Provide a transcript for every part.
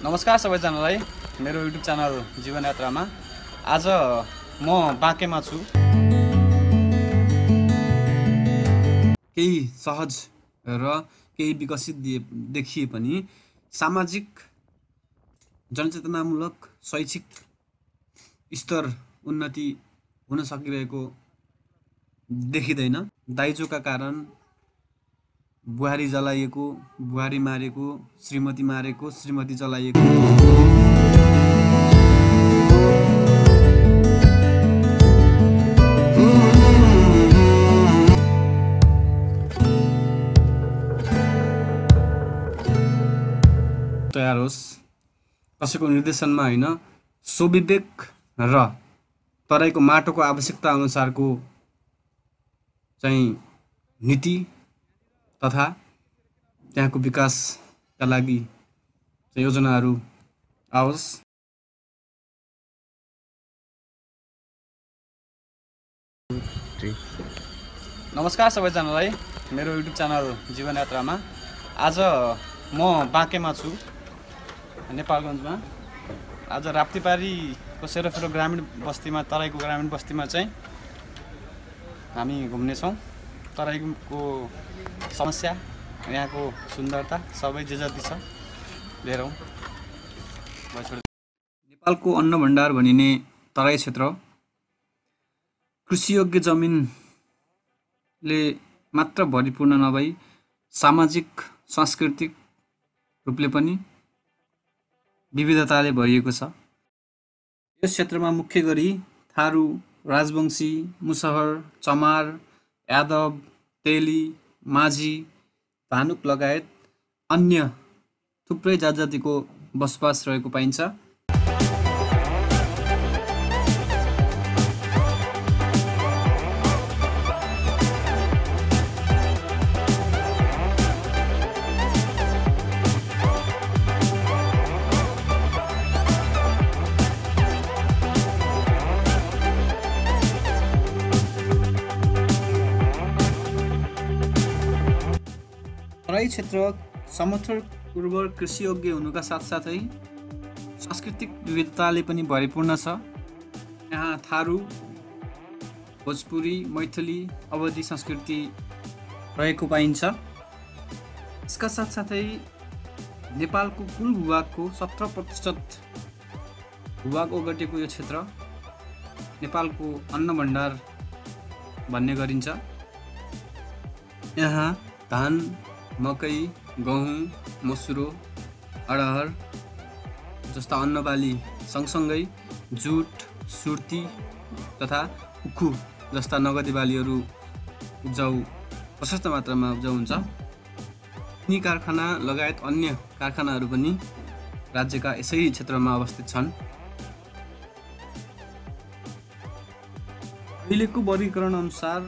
नमस्कार सबैजनालाई मेरो युट्युब च्यानल जीवन यात्रामा। आज म बाँकेमा छु। केही सहज र केही विकसित देखिए पनि सामाजिक जनचेतनामूलक शैक्षिक स्तर उन्नति हुन सकिरहेको देखिँदैन। दाइजोका कारण बुहारी जलाइएको, बुहारी मारेको, श्रीमती मारेको, श्रीमती जलाइएको। तयार होस् कसैको निर्देशनमा होइन, स्वविवेक र तराईको माटोको आवश्यकता अनुसारको चाहिँ नीति तथा त्यहाँको विकासका लागि योजनाहरू आओस्। नमस्कार सबैजनालाई मेरो युट्युब च्यानल जीवन यात्रामा। आज म बाँकेमा छु, नेपालगञ्जमा। आज राप्तीपारीको सेरोफेरो ग्रामीण बस्तीमा, तराईको ग्रामीण बस्तीमा चाहिँ हामी घुम्नेछौँ। तराईको समस्या, यहाँको सुन्दरता सबै जे जति छ लिएर आउँ। नेपालको अन्न भण्डार भनिने तराई क्षेत्र कृषियोग्य जमिनले मात्र भरिपूर्ण नभई सामाजिक सांस्कृतिक रूपले पनि विविधताले भरिएको छ। यस क्षेत्रमा मुख्य गरी थारू, राजवंशी, मुसहर, चमार, यादव, तेली, माझी, भानुक लगायत अन्य थुप्रै जातिको बसोबास रहेको पाइन्छ। तराई क्षेत्र समथर उर्वर कृषियोग्य हुनुका साथसाथै सांस्कृतिक विविधताले पनि भरिपूर्ण छ। यहाँ थारू, भोजपुरी, मैथिली, अवधी संस्कृति रहेको पाइन्छ। यसका साथसाथै नेपालको कुल भूभागको 70% भूभाग ओगटेको यो क्षेत्र नेपालको अन्न भण्डार भन्ने गरिन्छ। यहाँ धान, मकै, गहुँ, मसुरो, अडहर जस्ता अन्नबाली सँगसँगै जुट, सुर्ती तथा उखु जस्ता नगदी बालीहरू प्रशस्त मात्रामा उब्जाउ हुन्छ। यिनी कारखाना लगायत अन्य कारखानाहरू पनि राज्यका यसै क्षेत्रमा अवस्थित छन्। अहिलेको वर्गीकरण अनुसार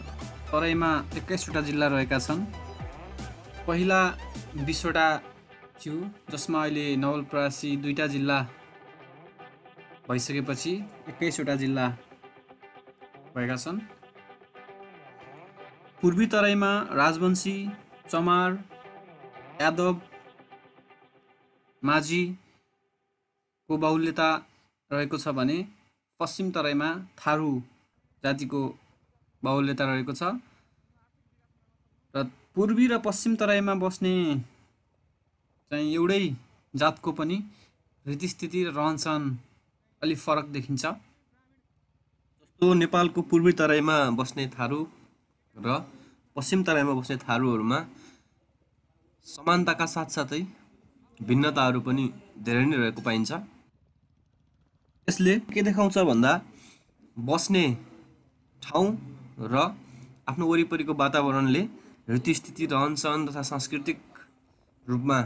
तराईमा 21वटा जिल्ला रहेका छन्। पहिला 20वटा थियो, जसमा अहिले नवलपरासी 2टा जिल्ला भइसकेपछि 21वटा जिल्ला भएका छन्। पूर्वी तराईमा राजवंशी, चमार, यादव, माझीको बाहुल्यता रहेको छ भने पश्चिम तराईमा थारू जातिको बाहुल्यता रहेको छ। र पूर्वी र पश्चिम तराईमा बस्ने चाहिँ एउटै जातको पनि रीतिस्थिति र रहनसहन अलि फरक देखिन्छ। जस्तो नेपालको पूर्वी तराईमा बस्ने थारू र पश्चिम तराईमा बस्ने थारूहरूमा समानताका साथसाथै भिन्नताहरू पनि धेरै नै रहेको पाइन्छ। यसले के देखाउँछ भन्दा बस्ने ठाउँ र आफ्नो वरिपरिको वातावरणले रीतिस्थिति, रहनसहन तथा सांस्कृतिक रूपमा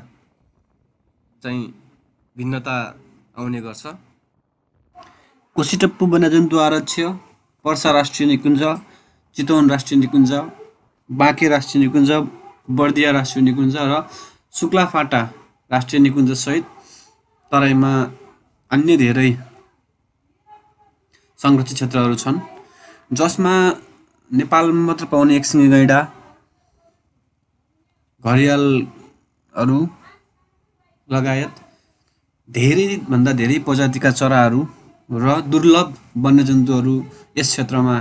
चाहिँ भिन्नता आउने गर्छ। कोसीटप्पु वन्यजन्तु आरक्ष, पर्सा राष्ट्रिय निकुञ्ज, चितवन राष्ट्रिय निकुञ्ज, बाँके राष्ट्रिय निकुञ्ज, बर्दिया राष्ट्रिय निकुञ्ज र शुक्लाफाटा राष्ट्रिय निकुञ्ज सहित तराईमा अन्य धेरै संरक्षित क्षेत्रहरू छन्, जसमा नेपालमा मात्र पाउने एकसिङे गैंडा, घरियालहरू लगायत धेरैभन्दा धेरै प्रजातिका चराहरू र दुर्लभ वन्यजन्तुहरू यस क्षेत्रमा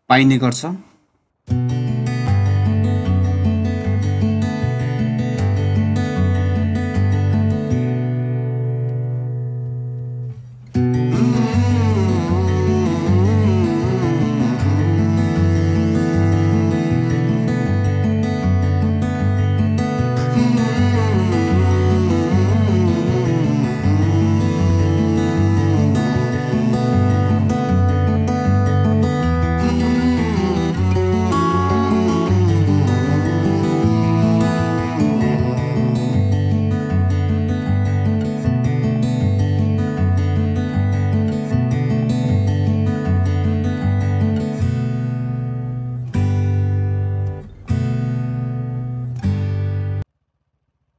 पाइने गर्छ।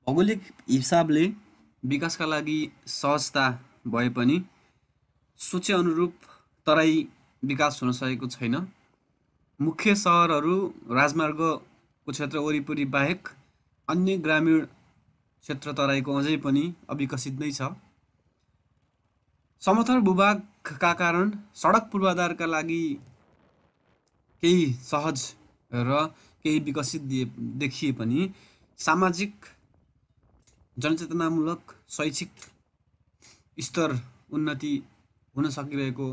भौगोलिक हिसाबले विकासका लागि सहजता भए पनि सोचे अनुरूप तराई विकास हुन सकेको छैन। मुख्य सहरहरू राजमार्गको क्षेत्र वरिपरि बाहेक अन्य ग्रामीण क्षेत्र तराईको अझै पनि अविकसित नै छ। समथर भूभागका कारण सडक पूर्वाधारका लागि केही सहज र केही विकसित देखिए पनि सामाजिक जनचेतनामूलक शैक्षिक स्तर उन्नति हुन सकिरहेको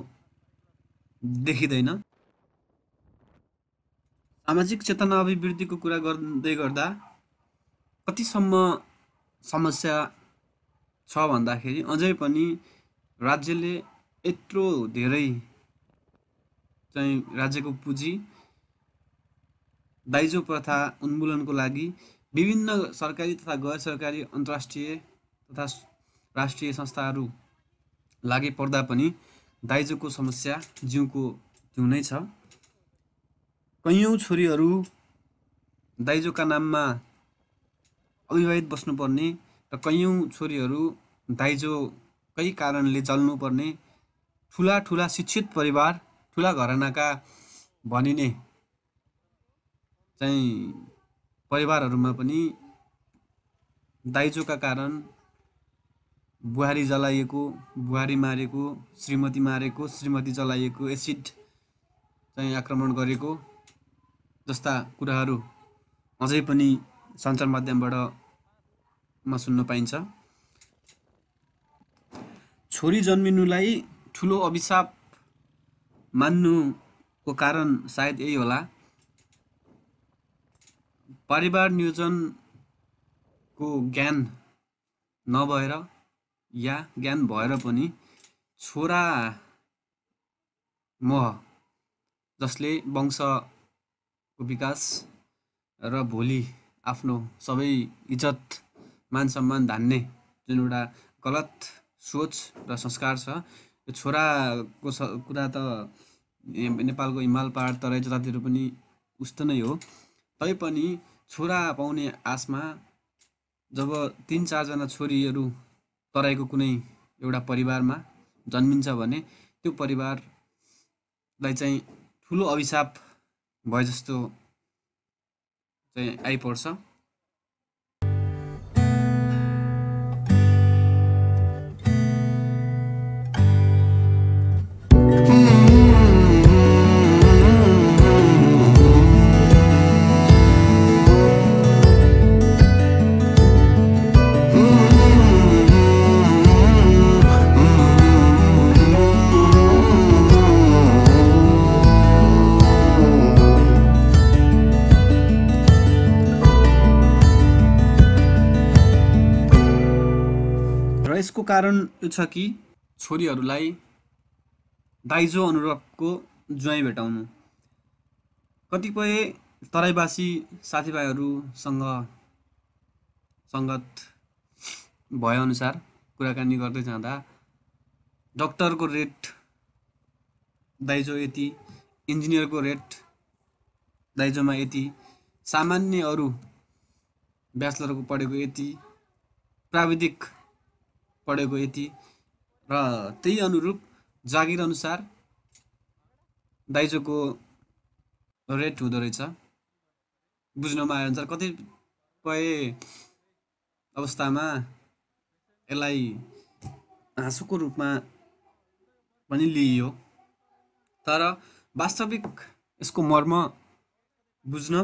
देखिँदैन। सामाजिक चेतना अभिवृद्धिको कुरा गर्दै गर्दा कतिसम्म समस्या छ भन्दाखेरि अझै पनि राज्यले यत्रो धेरै चाहिँ राज्यको पुँजी दाइजो प्रथा उन्मूलनको लागि विभिन्न सरकारी तथा गैर सरकारी अन्तर्राष्ट्रिय तथा राष्ट्रिय संस्थाहरू लागि पर्दा पनि दाइजोको समस्या जिउको जिउ नै छ। कैयौँ छोरीहरू दाइजोका नाममा अविवाहित बस्नुपर्ने र कैयौँ छोरीहरू दाइजोकै कारणले जल्नुपर्ने ठुला ठुला शिक्षित परिवार ठुला घरानाका भनिने चाहिँ परिवारहरूमा पनि दाइजोका कारण बुहारी जलाइएको, बुहारी मारेको, श्रीमती मारेको, श्रीमती जलाइएको, एसिड चाहिँ आक्रमण गरेको जस्ता कुराहरू अझै पनि सञ्चार माध्यमबाट सुन्न पाइन्छ। छोरी जन्मिनुलाई ठुलो अभिशाप मान्नुको कारण सायद यही होला। परिवार नियोजनको ज्ञान नभएर या ज्ञान भएर पनि छोरा मोह जसले वंशको विकास र भोलि आफ्नो सबै इज्जत मान सम्मान धान्ने जुन एउटा गलत सोच र संस्कार छ, यो छोराको कुरा त नेपालको हिमाल पहाड तराई जतातिर पनि उस्तो नै हो। तैपनि छोरा पाउने आशमा जब 3-4 जना छोरीहरू तराईको कुनै एउटा परिवारमा जन्मिन्छ भने त्यो परिवारलाई चाहिँ ठुलो अभिशाप भए जस्तो चाहिँ आइपर्छ। यसको कारण यो छ कि छोरीहरूलाई दाइजो अनुरूपको ज्वाइँ भेटाउनु। कतिपय तराईवासी साथीभाइहरूसँग सङ्गत भएअनुसार कुराकानी गर्दै जाँदा डक्टरको रेट दाइजो यति, इन्जिनियरको रेट दाइजोमा यति, सामान्य अरू ब्याचलरको पढेको यति, प्राविधिक पढेको यति र त्यही अनुरूप जागिर अनुसार दाइजोको रेट हुँदो रहेछ। बुझ्नमा आए अनुसार कतिपय अवस्थामा यसलाई हाँसोको रूपमा पनि लिइयो, तर वास्तविक यसको मर्म बुझ्न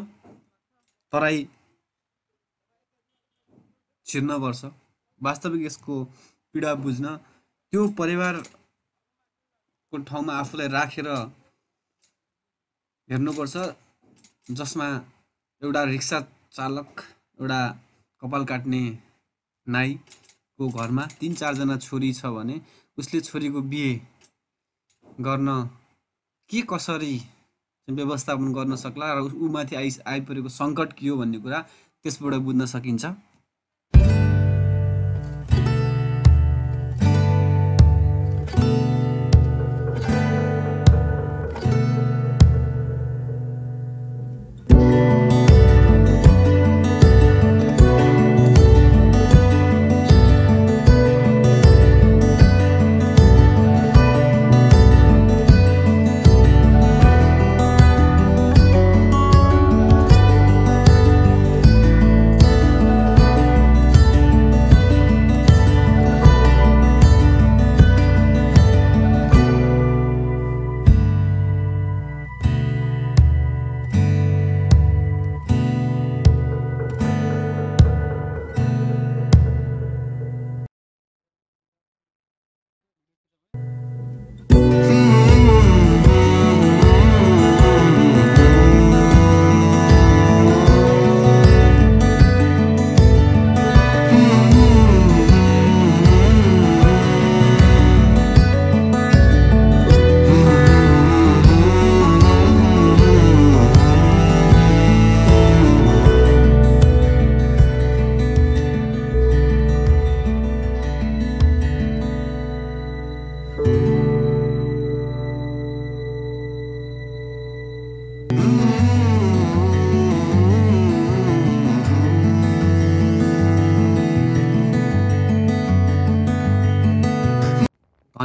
तराई छिर्नुपर्छ। वास्तविक यसको पीडा बुझ्न त्यो परिवारको ठाउँमा आफूलाई राखेर हेर्नुपर्छ, जसमा एउटा रिक्सा चालक, एउटा कपाल काट्ने नाईको घरमा 3-4 जना छोरी छ भने उसले छोरीको बिहे गर्न के कसरी व्यवस्थापन गर्न सक्ला र ऊमाथि आइपरेको सङ्कट के हो भन्ने कुरा त्यसबाट बुझ्न सकिन्छ।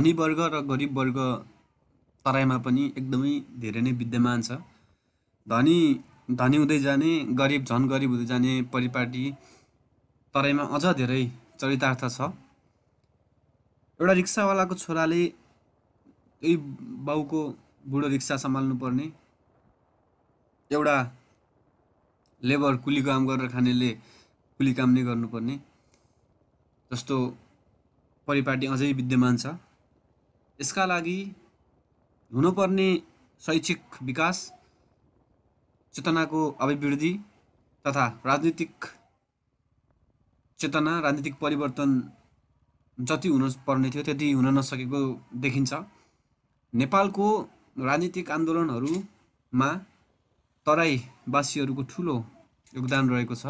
धनी वर्ग र गरिब वर्ग तराईमा पनि एकदमै धेरै नै विद्यमान छ। धनी हुँदै जाने, गरिब झन् गरिब हुँदै जाने परिपाटी तराईमा अझ धेरै चरितार्थ छ। एउटा रिक्सावालाको छोराले त्यही बाउको बुढो रिक्सा सम्हाल्नु पर्ने, एउटा लेबर कुली काम गरेर खानेले कुली काम नै गर्नुपर्ने जस्तो परिपाटी अझै विद्यमान छ। यसका लागि हुनुपर्ने शैक्षिक विकास, चेतनाको अभिवृद्धि तथा राजनीतिक चेतना, राजनीतिक परिवर्तन जति हुन पर्ने थियो त्यति हुन नसकेको देखिन्छ। नेपालको राजनीतिक आन्दोलनहरूमा तराईवासीहरूको ठुलो योगदान रहेको छ।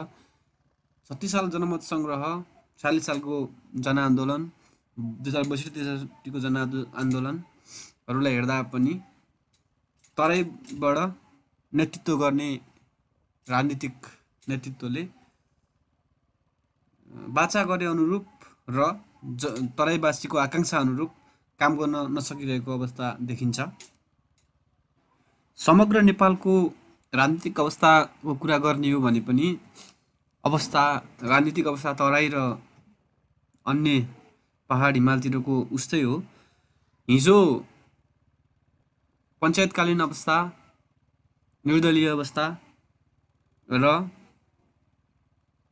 36 साल जनमत सङ्ग्रह, 40 सालको जनआन्दोलन, 2062 को जनआन्दोलनहरूलाई हेर्दा पनि तराईबाट नेतृत्व गर्ने राजनीतिक नेतृत्वले बाचा गरे अनुरूप र तराईवासीको आकाङ्क्षा अनुरूप काम गर्न नसकिरहेको अवस्था देखिन्छ। समग्र नेपालको राजनीतिक अवस्थाको कुरा गर्ने हो भने पनि राजनीतिक अवस्था तराई र अन्य पहाड हिमालतिरको उस्तै हो। हिजो पञ्चायतकालीन अवस्था, निर्दलीय अवस्था र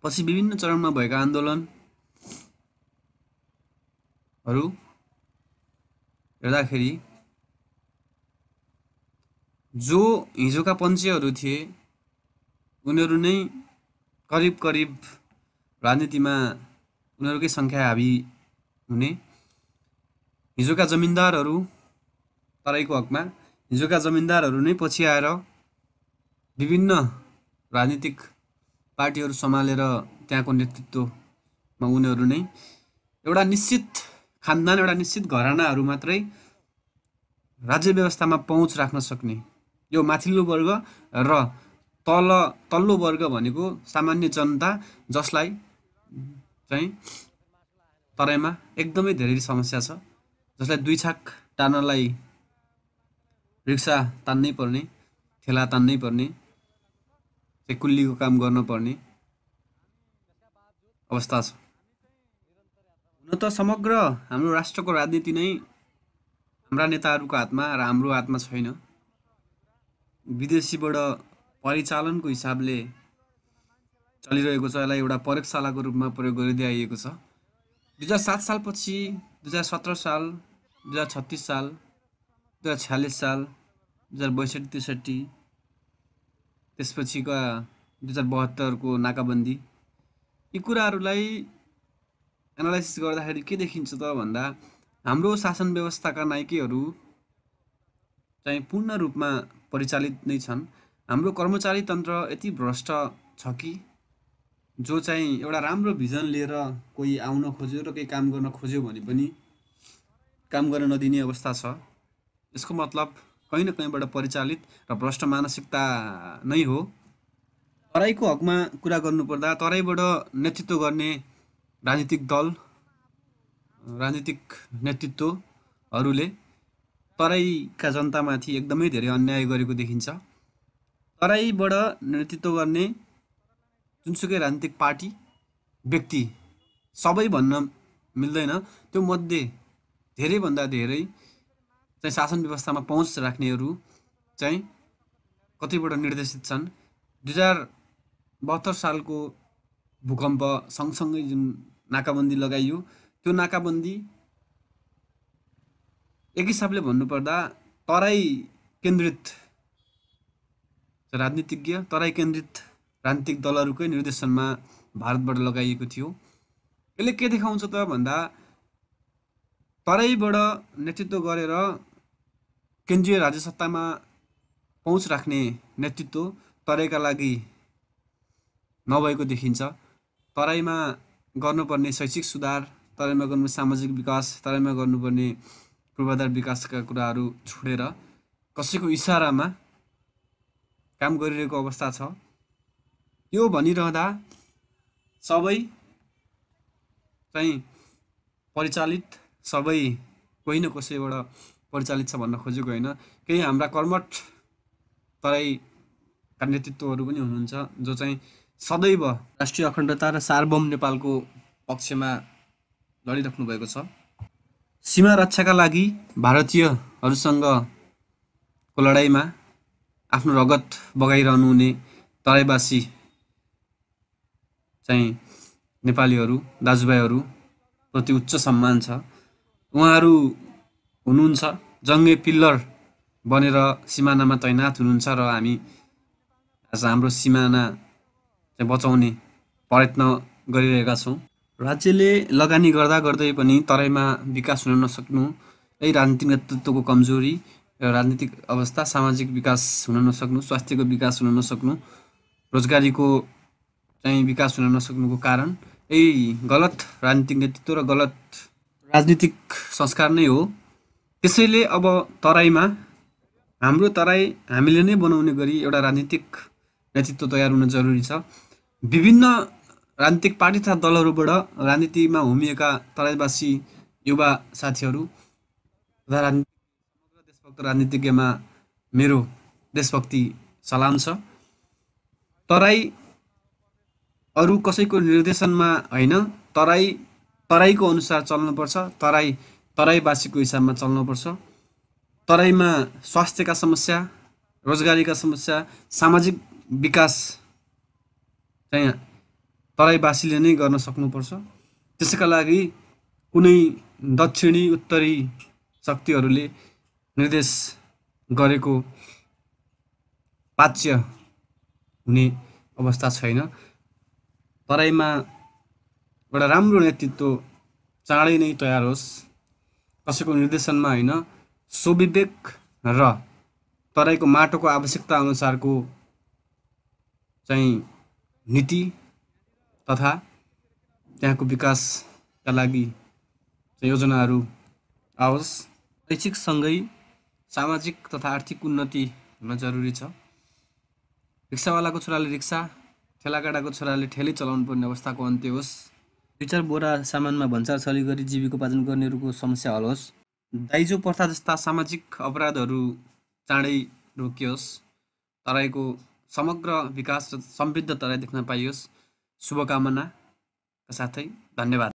पछि विभिन्न चरणमा भएका आन्दोलनहरू हेर्दाखेरि जो हिजोका पञ्चेहरू थिए उनीहरू नै करिब राजनीतिमा उनीहरूकै सङ्ख्या हाबी हुने। हिजोका जमिनदारहरू तराईको हकमा हिजोका जमिनदारहरू नै पछि आएर विभिन्न राजनीतिक पार्टीहरू सम्हालेर त्यहाँको नेतृत्वमा उनीहरू नै एउटा निश्चित खानदान, एउटा निश्चित घरानाहरू मात्रै राज्य व्यवस्थामा पहुँच राख्न सक्ने, यो माथिल्लो वर्ग र तल्लो वर्ग भनेको सामान्य जनता, जसलाई चाहिँ तराईमा एकदमै धेरै समस्या छ, जसलाई 2 छाक टार्नलाई रिक्सा तान्नै पर्ने, ठेला तान्नै पर्ने, कुल्लीको काम गर्न पर्ने अवस्था छ। हुन न त समग्र हाम्रो राष्ट्रको राजनीति नै हाम्रा नेताहरूको हातमा र हाम्रो हातमा छैन। विदेशीबाट परिचालनको हिसाबले चलिरहेको छ। यसलाई एउटा प्रयोगशालाको रूपमा प्रयोग गरिँदै आइएको छ। 2007 सालपछि 2017 साल, 2036 साल, 2046 साल, 2062-63, त्यसपछिका 2072को नाकाबन्दी, यी कुराहरूलाई एनालाइसिस गर्दाखेरि के देखिन्छ त भन्दा हाम्रो शासन व्यवस्थाका नायकहरू चाहिँ पूर्ण रूपमा परिचालित नै छन्। हाम्रो कर्मचारी तन्त्र यति भ्रष्ट छ कि जो चाहिँ एउटा राम्रो भिजन लिएर कोही आउन खोज्यो र केही काम गर्न खोज्यो भने पनि काम गर्न नदिने अवस्था छ। यसको मतलब कहीँ न कहीँबाट परिचालित र भ्रष्ट मानसिकता नै हो। तराईको हकमा कुरा गर्नुपर्दा तराईबाट नेतृत्व गर्ने राजनीतिक दल, राजनीतिक नेतृत्वहरूले तराईका जनतामाथि एकदमै धेरै अन्याय गरेको देखिन्छ। तराईबाट नेतृत्व गर्ने जुनसुकै राजनीतिक पार्टी, व्यक्ति, सबै भन्न मिल्दैन, त्यो मध्ये धेरैभन्दा धेरै चाहिँ शासन व्यवस्थामा पहुँच राख्नेहरू चाहिँ कतिबाट निर्देशित छन्। 2072 सालको भूकम्प सँगसँगै जुन नाकाबन्दी लगाइयो, त्यो नाकाबन्दी एक हिसाबले भन्नुपर्दा तराई केन्द्रित राजनीतिज्ञ, तराई केन्द्रित राजनीतिक दलहरूकै निर्देशनमा भारतबाट लगाइएको थियो। यसले के देखाउँछ त भन्दा तराईबाट नेतृत्व गरेर केन्द्रीय राज्य सत्तामा पहुँच राख्ने नेतृत्व तराईका लागि नभएको देखिन्छ। तराईमा गर्नुपर्ने शैक्षिक सुधार, तराईमा गर्नुपर्ने सामाजिक विकास, तराईमा गर्नुपर्ने पूर्वाधार विकासका कुराहरू छोडेर कसैको इसारामा काम गरिरहेको अवस्था छ। यो भनिरहँदा सबै चाहिँ परिचालित, सबै कोही न कसैबाट परिचालित छ भन्न खोजेको होइन। केही हाम्रा कर्मठ तराईका नेतृत्वहरू पनि हुनुहुन्छ जो चाहिँ सदैव राष्ट्रिय अखण्डता र सार्वभौम नेपालको पक्षमा लडिराख्नु भएको छ। सीमा रक्षाका लागि भारतीयहरूसँगको लडाइँमा आफ्नो रगत बगाइरहनु हुने तराईवासी चाहिँ नेपालीहरू दाजुभाइहरू प्रति उच्च सम्मान छ। उहाँहरू हुनुहुन्छ जङ्गे पिल्लर बनेर सिमानामा तैनात हुनुहुन्छ र हामी आज हाम्रो सिमाना चाहिँ बचाउने प्रयत्न गरिरहेका छौँ। राज्यले लगानी गर्दा गर्दै पनि तराईमा विकास हुन नसक्नु, यही राजनीतिक नेतृत्वको कमजोरी, राजनीतिक अवस्था, सामाजिक विकास हुन नसक्नु, स्वास्थ्यको विकास हुन नसक्नु, रोजगारीको चाहिँ विकास हुन नसक्नुको कारण यही गलत राजनीतिक नेतृत्व र गलत राजनीतिक संस्कार नै हो। त्यसैले अब तराईमा हाम्रो तराई हामीले नै बनाउने गरी एउटा राजनीतिक नेतृत्व तयार हुन जरुरी छ। विभिन्न राजनीतिक पार्टी तथा दलहरूबाट राजनीतिमा होमिएका तराईवासी युवा साथीहरू तथा समग्र देशभक्त राजनीतिज्ञमा मेरो देशभक्ति सलाम छ। तराई अरू कसैको निर्देशनमा होइन, तराईको अनुसार चल्नुपर्छ, तराईवासीको हिसाबमा चल्नुपर्छ। तराईमा स्वास्थ्यका समस्या, रोजगारीका समस्या, सामाजिक विकास चाहिँ तराईवासीले नै गर्न सक्नुपर्छ। त्यसैका लागि कुनै दक्षिणी उत्तरी शक्तिहरूले निर्देश गरेको पाच्य हुने अवस्था छैन। तराईमा एउटा राम्रो नेतृत्व चाँडै नै तयार होस्, कसैको निर्देशनमा होइन, स्वविवेक र तराईको माटोको आवश्यकता अनुसारको चाहिँ नीति तथा त्यहाँको विकासका लागि योजनाहरू आओस्। शैक्षिकसँगै सामाजिक तथा आर्थिक उन्नति हुन जरुरी छ। रिक्सावालाको छोराले रिक्सा, ठेलागाडाको छोराले ठेलै चलाउनु पर्ने अवस्थाको अन्त्य होस्। 2-4 बोरा सामानमा भन्सार छली गरी जीविकोपार्जन गर्नेहरूको समस्या हल होस्। दाइजो प्रथा जस्ता सामाजिक अपराधहरू चाँडै रोकियोस्। तराईको समग्र विकास र समृद्ध तराई देख्न पाइयोस्। शुभकामनाका साथै धन्यवाद।